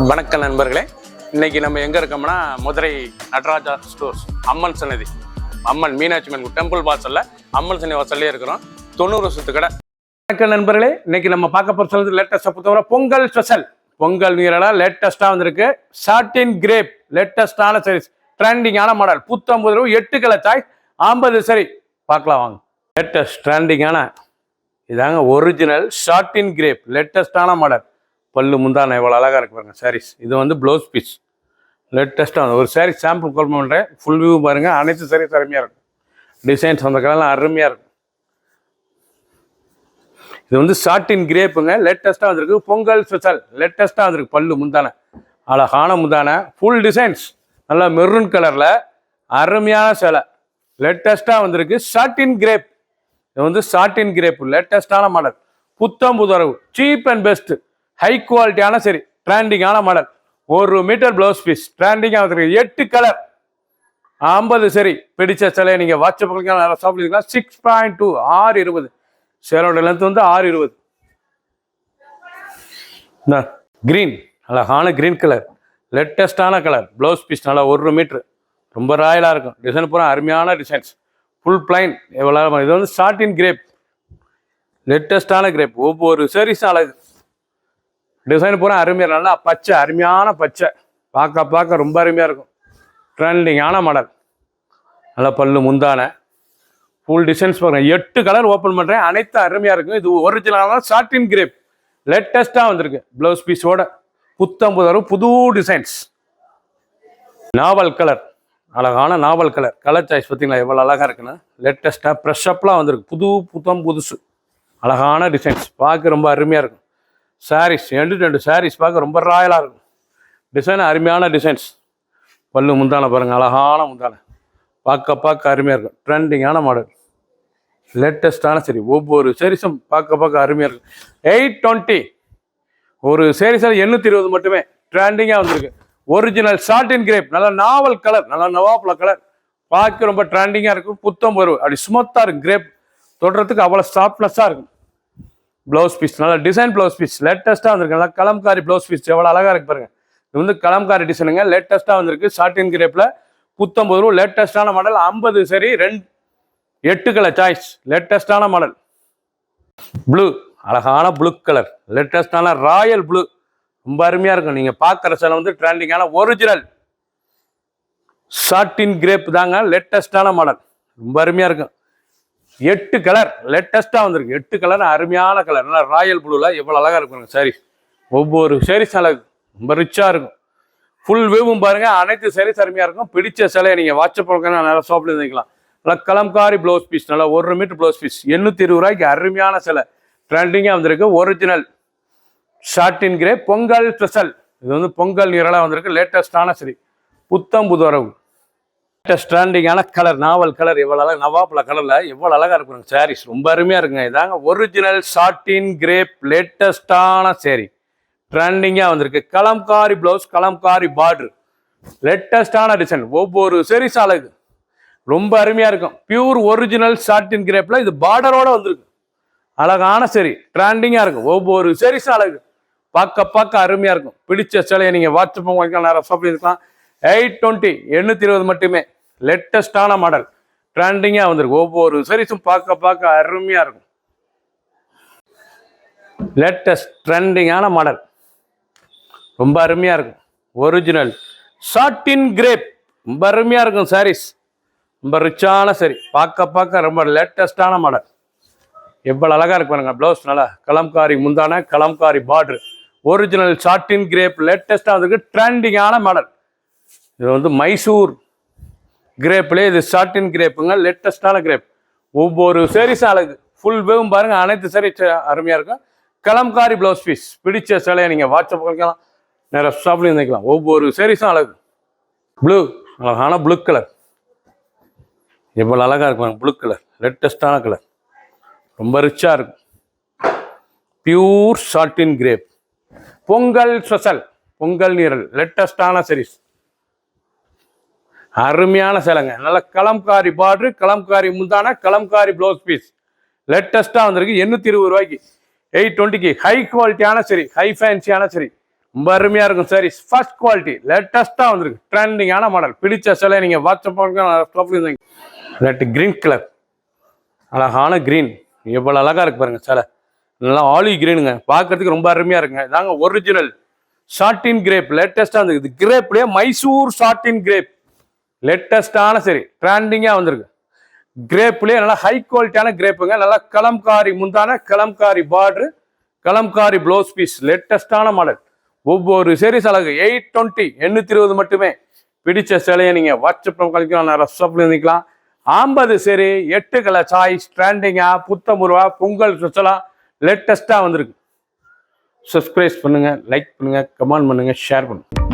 வணக்கம் நண்பர்களே, இன்னைக்கு நம்ம எங்க இருக்கோம்னா மதுரை நடராஜா ஸ்டோர்ஸ் அம்மன் சன்னதி, அம்மன் மீனாட்சி அம்மன் டெம்பிள் வாசல்ல அம்மன் சன்னதி வாசல்லே இருக்கிறோம். 90 வருஷத்து கடை. வணக்கம் நண்பர்களே, இன்னைக்கு நம்ம பார்க்க போறது லேட்டஸ்டா புத்தகம் பொங்கல் ஸ்பெஷல். பொங்கல் வீரலா லேட்டஸ்டா வந்திருக்கு. சாட்டின் கிரேப் லேட்டஸ்டான சைஸ், ட்ரெண்டிங்கான மாடல், புத்தம் 8 கலர் சாய்ஸ் 50 சரி பார்க்கலாம் வாங்க. லேட்டஸ்ட் ட்ரெண்டிங்கான இதாங்க ஒரிஜினல் சாட்டின் கிரேப் லேட்டஸ்டான மாடல். பல்லு முந்தான எவ்வளோ அழகாக இருக்கு பாருங்க சாரீஸ். இது வந்து ப்ளவுஸ் பீஸ் லேட்டஸ்ட்டாக ஒரு சாரீ சாம்பிள் கால் பண்ணுறேன். ஃபுல் வியூ பாருங்கள். அனைத்து சாரீஸ் அருமையாக இருக்கும். டிசைன்ஸ் அந்த கலர்லாம் அருமையாக இருக்கும். இது வந்து சாட்டின் கிரேப்புங்க, லேட்டஸ்ட்டாக வந்திருக்கு. பொங்கல் ஸ்பெஷல் லேட்டஸ்ட்டாக வந்திருக்கு. பல்லு முந்தான அழகான முந்தான, ஃபுல் டிசைன்ஸ், நல்லா மெரூன் கலரில் அருமையான சேலை லேட்டஸ்ட்டாக வந்திருக்கு. சாட்டின் கிரேப், இது வந்து சாட்டின் கிரேப் லேட்டஸ்டான மாடல், புத்தம் புதரவு, சீப் அண்ட் பெஸ்ட்டு, ஹை குவாலிட்டியான சரி, ட்ரெண்டிங்கான மாடல். 1 மீட்டர் பிளவுஸ் பீஸ் ட்ரெண்டிங்காக வந்திருக்கு. 8 கலர் 50 சரி. பிடிச்ச சிலையை நீங்கள் வாட்ஸ்அப் பண்ணிக்கலாம், சாப்பிடுக்கலாம். 6.2 620 சேலோட லென்த் வந்து 620. கிரீன், அழகான கிரீன் கலர் லேட்டஸ்டான கலர். பிளவுஸ் பீஸ் நல்லா 1 மீட்ரு, ரொம்ப ராயலாக இருக்கும். டிசைன் பூரா அருமையான டிசைன்ஸ், ஃபுல் பிளைன். எவ்வளோ இது வந்து சாட்டின் கிரேப் லேட்டஸ்டான கிரேப். ஒவ்வொரு சாரீஸும் அழகு. டிசைன் பூரா அருமையாக, நல்லா பச்சை, அருமையான பச்சை, பார்க்க ரொம்ப அருமையாக இருக்கும். ட்ரெண்டிங்கான மாடல், நல்லா பல்லு முந்தான, ஃபுல் டிசைன்ஸ் பாருங்கள். 8 கலர் ஓப்பன் பண்ணுறேன். அனைத்தும் அருமையாக இருக்கும். இது ஒரிஜினலான சாட்டின் கிரேப் லேட்டஸ்ட்டாக வந்திருக்கு. ப்ளவுஸ் பீஸோட புத்தம் புது டிசைன்ஸ். நாவல் கலர், அழகான நாவல் கலர். கலர் சாய்ஸ் பார்த்தீங்களா எவ்வளோ அழகாக இருக்குன்னா, லேட்டஸ்ட்டாக ப்ரெஷ்அப்லாம் வந்திருக்கு. புத்தம் புதுசு, அழகான டிசைன்ஸ், பார்க்க ரொம்ப அருமையாக இருக்கும். சாரீஸ் 2 சாரீஸ் பார்க்க ரொம்ப ராயலாக இருக்கும். டிசைன் அருமையான டிசைன்ஸ். பல்லு முந்தான பாருங்கள், அழகான முந்தான, பார்க்க அருமையாக இருக்கும். ட்ரெண்டிங்கான மாடல், லேட்டஸ்டான சரி. ஒவ்வொரு சாரீஸும் பார்க்க அருமையாக இருக்கும். 820 ஒரு சாரீஸால் 820 மட்டுமே. ட்ரெண்டிங்காக வந்திருக்கு. ஒரிஜினல் சாட்டின் கிரேப், நல்லா நாவல் கலர், நல்லா நவாப்ல கலர், பார்க்க ரொம்ப ட்ரெண்டிங்காக இருக்கும். புத்தம் பருவம், அப்படி ஸ்மூத்தாக இருக்கும். கிரேப் தொடுறதுக்கு அவ்வளோ சாஃப்ட்னஸாக இருக்கும். ப்ளவுஸ் பீஸ் நல்லா டிசைன் ப்ளவுஸ் பீஸ் லேட்டஸ்ட்டாக வந்திருக்கு. நல்லா கலம்காரி ப்ளவுஸ் பீஸ் எவ்வளோ அழகாக இருக்கு பாருங்க. இது வந்து கலம்காரி டிசைனுங்க, லேட்டஸ்ட்டாக வந்திருக்கு. சாட்டின் கிரேப்பில் புத்தம் ரூபா லேட்டஸ்டான மாடல். 50 சரி 8 கலர் சாய்ஸ், லேட்டஸ்டான மாடல். ப்ளூ, அழகான ப்ளூ கலர், லேட்டஸ்டான ராயல் ப்ளூ, ரொம்ப அருமையாக இருக்கும். நீங்கள் பார்க்குற சேலை வந்து ட்ரெண்டிங்கான ஒரிஜினல் சாட்டின் கிரேப் தாங்க, லேட்டஸ்டான மாடல், ரொம்ப அருமையாக இருக்கும். 8 கலர் லேட்டஸ்ட்டாக வந்திருக்கு. 8 கலர் அருமையான கலர், நல்லா ராயல் ப்ளூவில் எவ்வளோ அழகாக இருக்குங்க சாரீஸ். ஒவ்வொரு சாரீஸ் அழகு, ரொம்ப ரிச்சாக இருக்கும். ஃபுல் வியூவும் பாருங்கள். அனைத்து சாரீஸ் அருமையாக இருக்கும். பிடிச்ச சிலையை நீங்கள் வாட்ஸ்அப் பண்ணுங்க, நல்லா ஷாப்பில் இருந்துக்கலாம். நல்லா கலம்காரி ப்ளவுஸ் பீஸ், நல்லா 1 மீட்டர் ப்ளவுஸ் பீஸ் 820 ரூபாய்க்கு அருமையான சிலை ட்ரெண்டிங்காக வந்திருக்கு. ஒரிஜினல் சாட்டின் கிரே பொங்கல் ஸ்பெஷல். இது வந்து பொங்கல் நீரெல்லாம் வந்திருக்கு. லேட்டஸ்டான சரி, புத்தம் புது வரவு, ட்ரெண்டிங்கான கலர், நாவல் கலர், எவ்வளோ அழகாக நவாப்ல கலரில் எவ்வளோ அழகாக இருக்குங்க சாரீஸ், ரொம்ப அருமையாக இருக்குங்க. இதாங்க ஒரிஜினல் சாட்டின் கிரேப் லேட்டஸ்டான சேரீ, ட்ரெண்டிங்காக வந்திருக்கு. கலம்காரி ப்ளவுஸ், கலம்காரி பார்டர், லேட்டஸ்டான டிசைன். ஒவ்வொரு சாரீஸ் அழகு, ரொம்ப அருமையாக இருக்கும். பியூர் ஒரிஜினல் சாட்டின் கிரேப்பில் இது பார்டரோட வந்திருக்கு. அழகான சரி, ட்ரெண்டிங்காக இருக்கும். ஒவ்வொரு சாரீஸும் அழகு, பார்க்க அருமையாக இருக்கும். பிடிச்ச சிலையை நீங்கள் வாட்ஸ்அப் வாங்கிக்கலாம், நேரம் ஷாப்பில் இருக்கலாம். 820 820 மட்டுமே. லேட்டஸ்டான மாடல், ட்ரெண்டிங்காக வந்திருக்கு. ஒவ்வொரு சாரீஸும் பார்க்க அருமையாக இருக்கும். லேட்டஸ்ட் ட்ரெண்டிங்கான மாடல், ரொம்ப அருமையாக இருக்கும். ஒரிஜினல் சாட்டின் கிரேப், ரொம்ப அருமையாக இருக்கும் சாரீஸ், ரொம்ப ரிச்சான சரி, பார்க்க ரொம்ப லேட்டஸ்டான மாடல். எவ்வளோ அழகாக இருக்கு பாருங்க. ப்ளவுஸ் நல்லா கலம்காரி முந்தான, Kalamkari border. Original satin grape லேட்டஸ்டாக வந்திருக்கு. ட்ரெண்டிங்கான மாடல். இது வந்து மைசூர் கிரேப்லேயே இது சாட்டின் கிரேப்புங்க, லேட்டஸ்டான கிரேப். ஒவ்வொரு சாரீஸும் அழகு, ஃபுல் வேவும் பாருங்க. அனைத்து சாரீஸ் அருமையாக இருக்கும். Kalamkari blouse piece. பிடிச்ச சிலையை நீங்கள் வாட்ஸ்அப் பண்ணிக்கலாம், நேரம் ஷாப்லேயும் இருந்துக்கலாம். ஒவ்வொரு சாரீஸும் அழகு. ப்ளூ, அழகான ப்ளூ கலர், எவ்வளோ அழகாக இருக்கும். ப்ளூ கலர் லேட்டஸ்டான கலர், ரொம்ப ரிச்சாக இருக்கும். பியூர் சாட்டின் கிரேப் பொங்கல் ஸ்பெஷல், பொங்கல் நீரல் லேட்டஸ்டான சாரீஸ், அருமையான சேலைங்க. நல்ல கலம்காரி பார்டர், கலம்காரி முந்தான, கலம்காரி ப்ளவுஸ் பீஸ், லேட்டஸ்ட்டாக வந்திருக்கு. 820 ரூபாய்க்கு 820க்கு ஹை குவாலிட்டியான சரி, ஹை ஃபேன்சியான சரி, ரொம்ப அருமையாக இருக்கும் சாரி. ஃபர்ஸ்ட் குவாலிட்டி லேட்டஸ்ட்டாக வந்திருக்கு. ட்ரெண்டிங்கான மாடல். பிடிச்ச சிலை நீங்கள் வாட்ஸ்அப் ரெட் கிரீன் கலர், அழகான கிரீன். எவ்வளோ அழகாக இருக்கு பாருங்க சிலை. நல்லா ஆலி கிரீனுங்க, பார்க்கறதுக்கு ரொம்ப அருமையாக இருக்குங்க. இதாங்க ஒரிஜினல் ஷார்டின் கிரேப். லேட்டஸ்ட்டாக வந்துருக்கு. கிரேப்லேயே மைசூர் ஷார்டின் கிரேப் லேட்டஸ்டான சரி ட்ரெண்டிங்காக வந்திருக்கு. கிரேப்லேயே நல்லா ஹை குவாலிட்டியான கிரேப்புங்க. நல்லா கலம்காரி முந்தான, kalamkari border, kalamkari blouse piece. லேட்டஸ்டான மாடல். ஒவ்வொரு சீரிஸ் அழகு 820 820 மட்டுமே. பிடிச்ச சிலையை நீங்கள் வாட்ஸ்அப் கழிக்கலாம், ரஸ்அப்ல இருந்துக்கலாம். 50 சரி 8 கலர் சாய்ஸ். ட்ரெண்டிங்காக புத்தமுருவா பொங்கல் ஸ்பெஷலாக லேட்டஸ்ட்டாக வந்திருக்கு. சப்ஸ்கிரைப் பண்ணுங்கள், லைக் பண்ணுங்கள், கமெண்ட் பண்ணுங்கள், ஷேர் பண்ணுங்கள்.